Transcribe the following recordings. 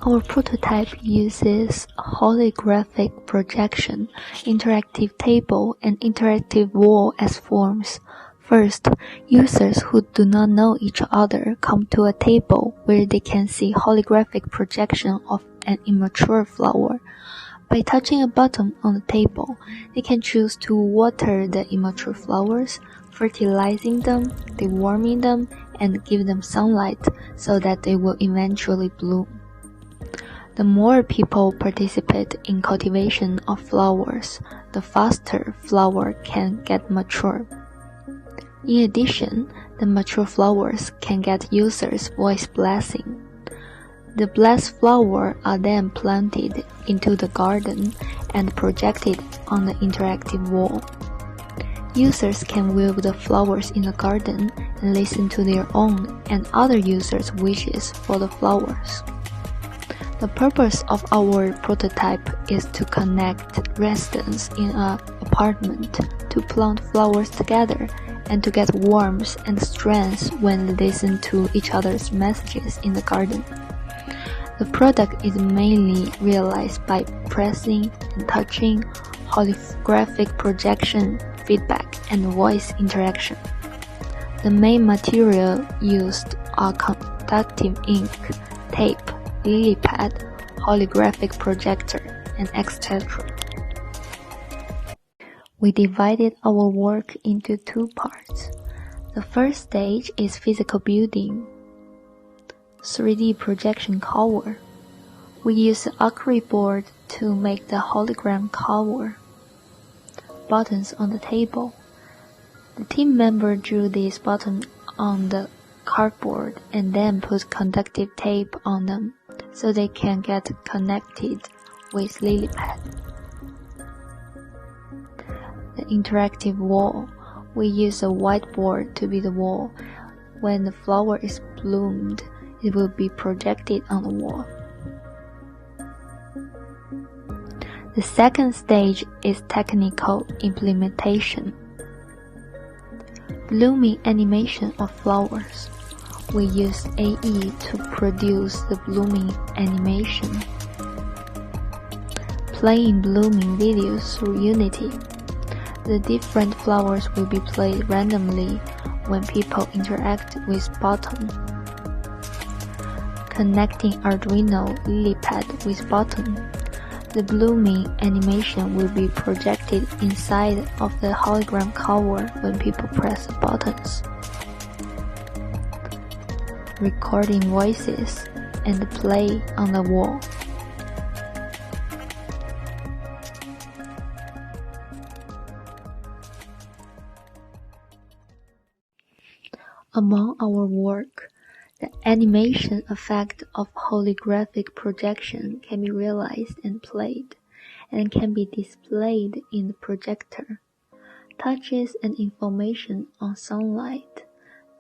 Our prototype uses holographic projection, interactive table, and interactive wall as forms. First, users who do not know each other come to a table where they can see holographic projection of an immature flower. By touching a button on the table, they can choose to water the immature flowers, fertilizing them, deworming them, and give them sunlight so that they will eventually bloom. The more people participate in cultivation of flowers, the faster flower can get mature. In addition, the mature flowers can get users' voice blessing. The blessed flowers are then planted into the garden and projected on the interactive wall. Users can view the flowers in the garden and listen to their own and other users' wishes for the flowers. The purpose of our prototype is to connect residents in an apartment to plant flowers together and to get warmth and strength when they listen to each other's messages in the garden. The product is mainly realized by pressing and touching, holographic projection, feedback, and voice interaction. The main material used are conductive ink, tape, lily pad, holographic projector, and etc. We divided our work into two parts. The first stage is physical building, 3D projection cover. We use the acrylic board to make the hologram cover. Buttons on the table. The team member drew these buttons on the cardboard and then put conductive tape on them so they can get connected with lily pad. The interactive wall. We use a whiteboard to be the wall. When the flower is bloomed, it will be projected on the wall. The second stage is technical implementation. Blooming animation of flowers. We use AE to produce the blooming animation. Playing blooming videos through Unity. The different flowers will be played randomly when people interact with button. Connecting Arduino lily pad with button. The blooming animation will be projected inside of the hologram cover when people press the buttons. Recording voices and play on the wall. Among our work, the animation effect of holographic projection can be realized and played, and can be displayed in the projector. Touches and information on sunlight,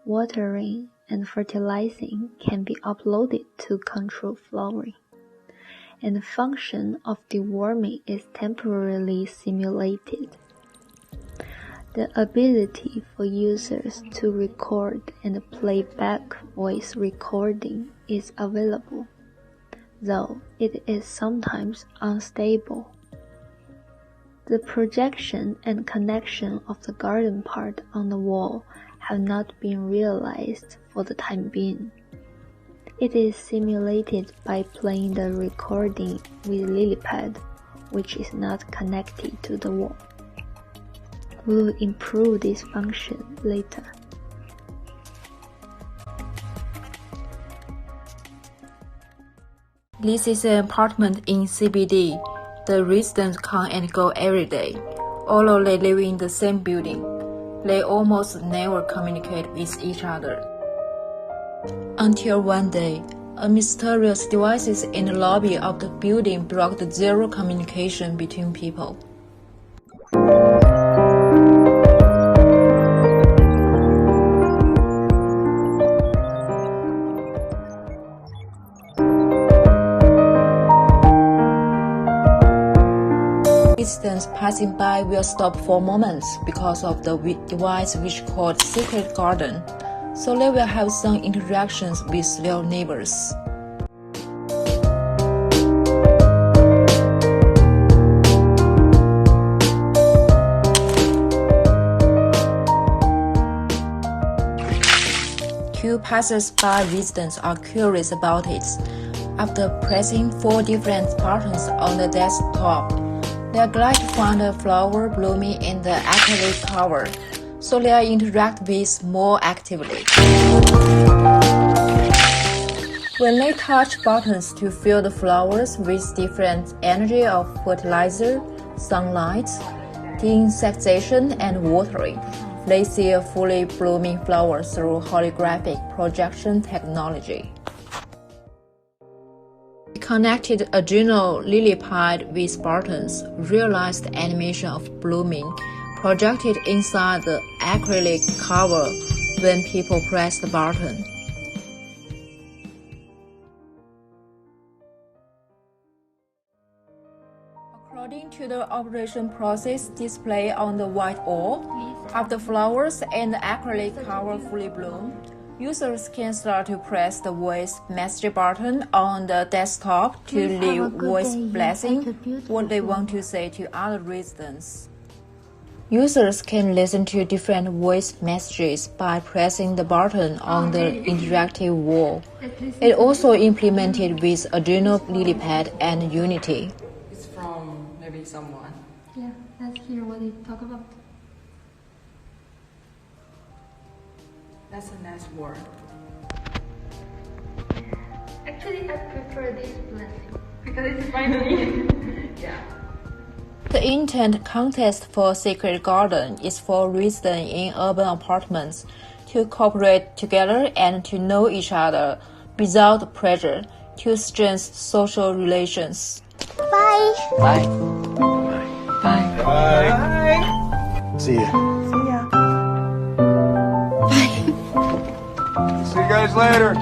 watering, and fertilizing can be uploaded to control flowering, and the function of deworming is temporarily simulated. The ability for users to record and play back voice recording is available, though it is sometimes unstable. The projection and connection of the garden part on the wall have not been realized for the time being. It is simulated by playing the recording with LilyPad, which is not connected to the wall. We will improve this function later. This is an apartment in CBD. The residents come and go every day, although they live in the same building. They almost never communicate with each other. Until one day, a mysterious device in the lobby of the building blocked zero communication between people. Residents passing by will stop for moments because of the device which called Secret Garden, so they will have some interactions with their neighbors. passers-by residents are curious about it. After pressing 4 different buttons on the desktop, they are glad to find a flower blooming in the acrylic cover, so they interact with more actively. When they touch buttons to fill the flowers with different energy of fertilizer, sunlight, desensitization, and watering, they see a fully blooming flower through holographic projection technology. We connected Arduino LilyPad with buttons, realized the animation of blooming projected inside the acrylic cover when people press the button. According to the operation process displayed on the white wall, after flowers and the acrylic cover fully bloom, users can start to press the voice message button on the desktop to leave voice blessing what they want to say to other residents. Users can listen to different voice messages by pressing the button on the interactive wall. It also implemented with Arduino LilyPad and Unity. It's from maybe someone. Yeah, let's hear what they talk about. That's a nice word. Actually, I prefer this blessing. Because it's funny. Yeah. The intent contest for Secret Garden is for residents in urban apartments to cooperate together and to know each other without pressure to strengthen social relations. Bye! Bye. Bye. Bye. See ya. See ya. See you guys later.